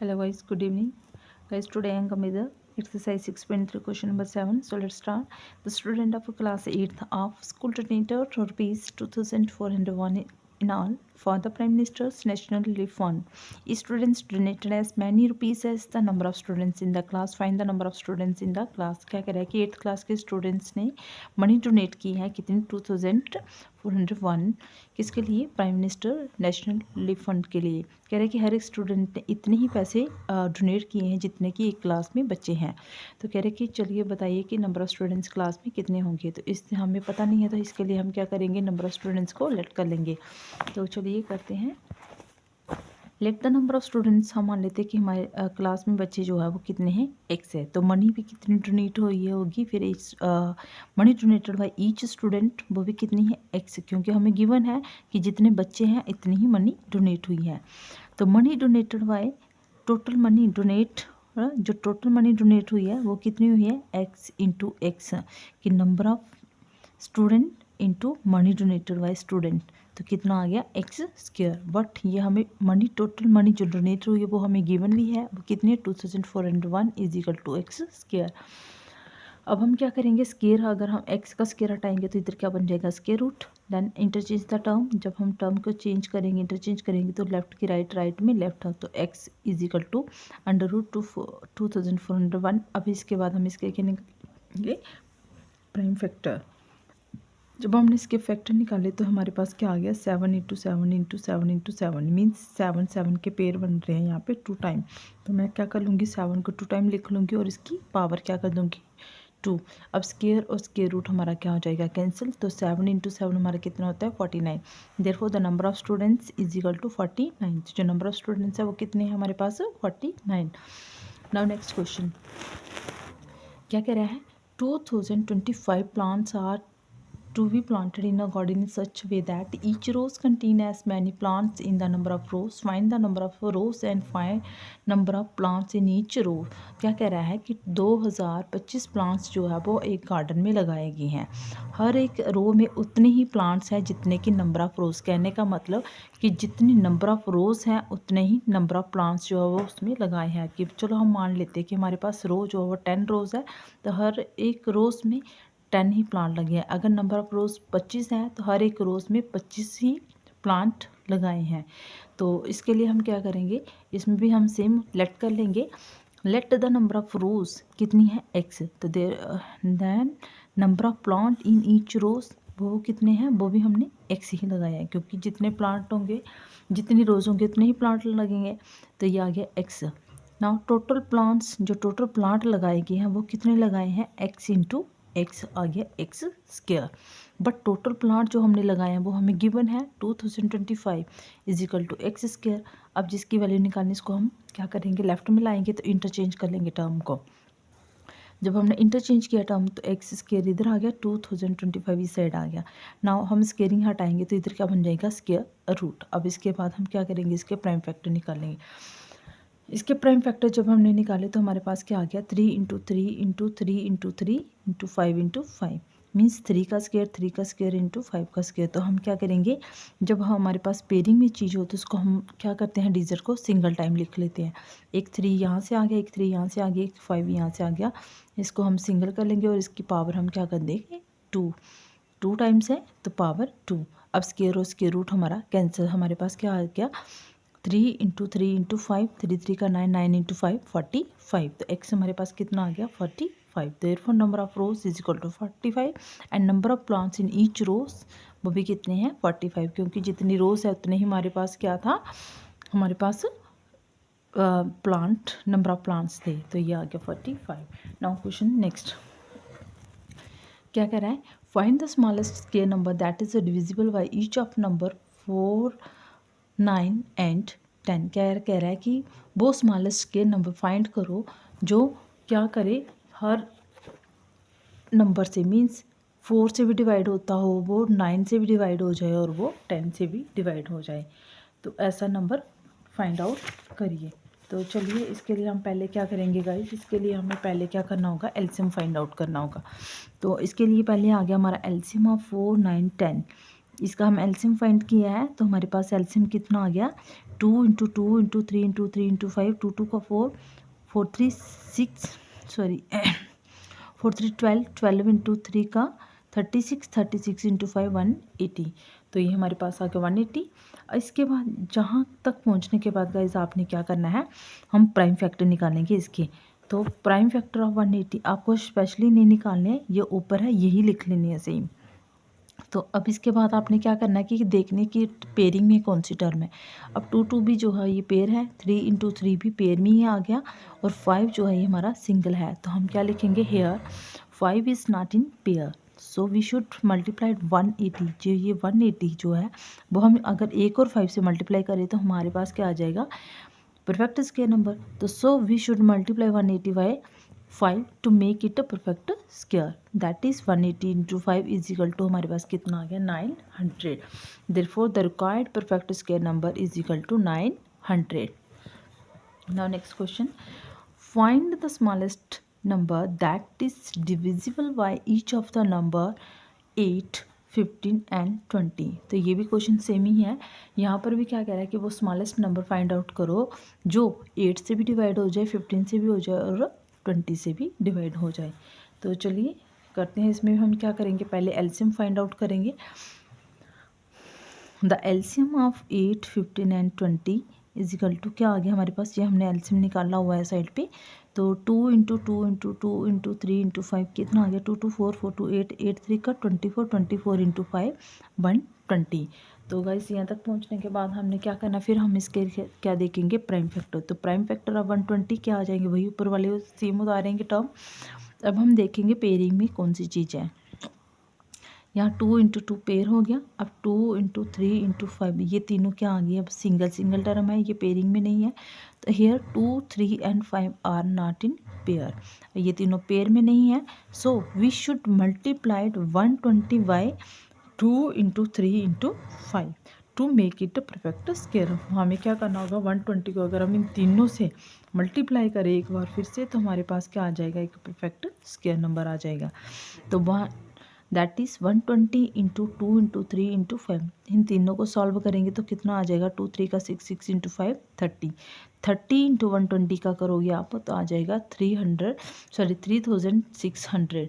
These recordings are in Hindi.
Hello guys, good evening. Guys, today I am coming with the exercise 6.3 question number 7. So let's start. The student of class 8th of school donated rupees 2401 in all for the Prime Minister's National Relief Fund. Students donated as many rupees as the number of students in the class. Find the number of students in the class. क्या कह रहा है कि 8th क्लास के स्टूडेंट्स ने मनी डोनेट की है कितनी 2401 किसके लिए? Prime minister national relief fund के लिए। कह रहे हैं कि हर एक स्टूडेंट ने इतने ही पैसे डोनेट किए हैं जितने कि एक क्लास में बच्चे हैं। तो कह रहे हैं कि चलिए बताइए कि नंबर ऑफ़ स्टूडेंट्स क्लास में कितने होंगे। तो इससे हमें पता नहीं है, तो इसके लिए हम क्या करेंगे, नंबर ऑफ़ स्टूडेंट्स को लेट कर लेंगे। तो चलिए करते हैं late the number of students. हम मान लेते हैं कि हमारे क्लास में बच्चे जो है वो कितने हैं, एक्स है। तो मनी भी कितनी डोनेट हुई है होगी, फिर money donated by each student वो भी कितनी है, एक्स, क्योंकि हमें गिवन है कि जितने बच्चे हैं इतनी ही मनी डोनेट हुई है। तो money donated by total money donate, जो टोटल मनी डोनेट हुई है वो कितनी हुई है, एक्स इंटू एक्स, कि number of student into money donated bye student, तो कितना आ गया, एक्स स्क्वायर। बट ये हमें मनी, टोटल मनी जो डोनेट हुई है वो हमें गिवन भी है, वो कितनी है, 2401 is equal to x square. अब हम क्या करेंगे, स्केयर, अगर हम एक्स का स्केयर हटाएंगे तो इधर क्या बन जाएगा, square root. Then interchange the term, जब हम टर्म को चेंज करेंगे, इंटरचेंज करेंगे तो लेफ्ट की राइट, राइट में लेफ्ट, तो x is equal to under root 2401। अब इसके बाद हम इसके क्या निकालेंगे, प्राइम फैक्टर। जब हमने इसके फैक्टर निकाले तो हमारे पास क्या आ गया, 7 इंटू 7 इंटू 7 इंटू 7 मीन्स 7 7 के पेयर बन रहे हैं यहाँ पे 2 टाइम। तो मैं क्या कर लूँगी, 7 को 2 टाइम लिख लूँगी और इसकी पावर क्या कर दूँगी, 2। अब स्केयर और स्केयर रूट हमारा क्या हो जाएगा, कैंसिल। तो 7 इंटू 7 हमारा कितना होता है, 49। Therefore the number of students is equal to 49। जो नंबर ऑफ स्टूडेंट्स है वो कितने हैं हमारे पास, 49। नाउ नेक्स्ट क्वेश्चन क्या कह रहा है, 2025 plants are to be planted in a garden in such a way that each rows contain as many plants in the number of rows. Find the number of rows and find number of plants in each row. क्या कह रहा है कि 2025 प्लांट्स जो है वो एक गार्डन में लगाए गए हैं। हर एक रो में उतने ही प्लांट्स हैं जितने की नंबर ऑफ़ रोज़। कहने का मतलब कि जितनी नंबर ऑफ़ रोज़ हैं उतने ही नंबर ऑफ़ प्लांट्स जो है वो उसमें लगाए हैं। कि चलो हम मान लेते हैं कि हमारे पास रो जो है वो 10 रोज़ है, तो हर एक रोज़ में 10 ही प्लांट लगे हैं। अगर नंबर ऑफ़ रोज़ 25 हैं तो हर एक रोज़ में 25 ही प्लांट लगाए हैं। तो इसके लिए हम क्या करेंगे, इसमें भी हम सेम लेट कर लेंगे। Let the number of rows कितनी है, एक्स, तो then number of plant in each row वो कितने हैं, वो भी हमने एक्स ही लगाया है, क्योंकि जितने प्लांट होंगे, जितनी रोज़ होंगे उतने ही प्लांट लगेंगे। तो ये आ गया एक्स। नाउ टोटल प्लांट्स, जो टोटल प्लांट लगाए गए हैं वो कितने लगाए हैं, एक्स इंटू एक्स आ गया x square. But total plant जो हमने लगाए हैं वो हमें गिवन है 2025 is equal to x square. अब जिसकी वैल्यू निकालनी, इसको हम क्या करेंगे, लेफ्ट में लाएंगे तो इंटरचेंज कर लेंगे टर्म को। जब हमने इंटरचेंज किया टर्म तो एक्स स्क्वायर इधर आ गया, 2025 इस साइड आ गया। नाउ हम स्क्वेयरिंग हटाएंगे तो इधर क्या बन जाएगा, स्क्वायर रूट। अब इसके बाद हम क्या करेंगे, इसके प्राइम फैक्टर निकालेंगे। इसके प्राइम फैक्टर जब हमने निकाले तो हमारे पास क्या आ गया, 3 into 3 into 3 into 3 into 5 into 5 means 3 का स्क्वायर इंटू 5 का स्क्वायर। तो हम क्या करेंगे, जब हमारे पास पेयरिंग में चीज़ हो तो उसको हम क्या करते हैं, डिजिट को सिंगल टाइम लिख लेते हैं। एक 3 यहाँ से आ गया, एक 3 यहाँ से आ गया, एक 5 यहाँ से आ गया, इसको हम सिंगल कर लेंगे और इसकी पावर हम क्या कर देंगे, 2 टाइम्स है तो पावर 2। अब स्क्वायर और स्क्वायर रूट हमारा कैंसिल, हमारे पास क्या आ गया, 3 इंटू 3 इंटू 5, 3 3 का 9, 9 इंटू 5 45। तो एक्स हमारे पास कितना आ गया, 45। Therefore number of rows is equal to 45 and number of plants in each row वो भी कितने हैं, 45, क्योंकि जितनी रोज है उतने ही हमारे पास क्या था, हमारे पास प्लांट, नंबर ऑफ प्लांट्स थे। तो ये आ गया 45। नाउ क्वेश्चन नेक्स्ट क्या कह रहा है, find the smallest square number that is divisible by each of number 4 9 and 10। क्या कह रहा है कि वो स्मॉलेस्ट के नंबर फाइंड करो जो क्या करे, हर नंबर से, मीन्स 4 से भी डिवाइड होता हो, वो 9 से भी डिवाइड हो जाए और वो 10 से भी डिवाइड हो जाए। तो ऐसा नंबर फाइंड आउट करिए। तो चलिए इसके लिए हम पहले क्या करेंगे गाइस, इसके लिए हमें पहले क्या करना होगा, एलसीएम फाइंड आउट करना होगा। तो इसके लिए पहले आ गया हमारा एलसीएम ऑफ 4 9 10। इसका हम एलसीएम फाइंड किया है, तो हमारे पास एलसीएम कितना आ गया 2 इंटू 2 इंटू 3 इंटू 3 इंटू 5, 2 2 का 4, 4 3 6 सॉरी 4 3 12, 12 इंटू 3 का 36, 36 इंटू 5 180। तो ये हमारे पास आ गया 180। इसके बाद जहाँ तक पहुँचने के बाद गाइस आपने क्या करना है, हम प्राइम फैक्टर निकालेंगे इसके। तो प्राइम फैक्टर ऑफ 180 आपको स्पेशली नहीं निकालने, ये ऊपर है यही लिख लेनी है सेम। तो अब इसके बाद आपने क्या करना है कि देखने की पेयरिंग में कौन सी टर्म है। अब 2 2 भी जो है ये पेयर है, 3 इंटू 3 भी पेयर में ही आ गया, और 5 जो है ये हमारा सिंगल है। तो हम क्या लिखेंगे, here 5 is not in pair, so we should multiply 180। जो ये 180 जो है वो हम अगर 1 और 5 से मल्टीप्लाई करें तो हमारे पास क्या आ जाएगा, परफेक्ट स्क्वायर नंबर। तो so we should multiply 180 by 5 to make it a perfect square, that is 180 into 5 is equal to हमारे पास कितना आ गया 900। therefore the required perfect square number is equal to 900। now next question, find the smallest number that is divisible by each of the number 8 15 and 20। तो ये भी क्वेश्चन सेम ही है, यहाँ पर भी क्या कह रहा है कि वो स्मॉलेस्ट नंबर फाइंड आउट करो जो 8 से भी डिवाइड हो जाए, 15 से भी हो जाए और 20 से भी डिवाइड हो जाए। तो चलिए करते हैं, इसमें हम क्या करेंगे, पहले एलसीएम फाइंड आउट करेंगे। The LCM of 8 15 and 20 is equal to क्या आ गया हमारे पास, ये हमने एलसीएम निकाला हुआ है साइड पे। तो 2 इंटू 2 इंटू 2 इंटू 3 इंटू 5 कितना आ गया 2 2 4 4 2 8 8 3 का 24 24 इंटू 5 120। तो गाइस यहाँ तक पहुँचने के बाद हमने क्या करना, फिर हम इसके क्या देखेंगे प्राइम फैक्टर। तो प्राइम फैक्टर ऑफ 120 क्या आ जाएंगे, वही ऊपर वाले सेम उतारेंगे टर्म। अब हम देखेंगे पेयरिंग में कौन सी चीज़ है। यहाँ 2 इंटू 2 पेयर हो गया, अब 2 इंटू 3 इंटू 5 ये तीनों क्या आ गई, अब सिंगल सिंगल टर्म है, ये पेयरिंग में नहीं है। तो here 2 3 and 5 are not in pair, ये तीनों पेयर में नहीं है। So we should multiplied 120 by 2 into 3 into 5 to make it a perfect square. हमें क्या करना होगा, 120 को अगर हम इन तीनों से मल्टीप्लाई करें एक बार फिर से, तो हमारे पास क्या आ जाएगा, एक परफेक्ट स्क्वायर नंबर आ जाएगा। तो वहाँ that is 120 into 2 into 3 into 5, इन तीनों को सॉल्व करेंगे तो कितना आ जाएगा, 2 3 का 6 6 इंटू 5 30, 30 इंटू 120 का करोगे आप तो आ जाएगा 3600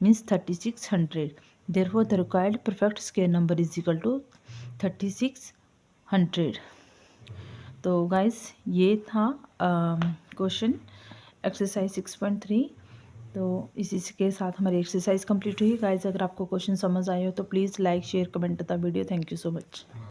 means 3600। therefore the required perfect square number is equal to 3600। तो गाइस ये था क्वेश्चन एक्सरसाइज 6.3। तो इसी के साथ हमारी एक्सरसाइज कंप्लीट हुई। गाइस अगर आपको क्वेश्चन समझ आए हो तो प्लीज़ लाइक शेयर कमेंट तथा video. Thank you so much.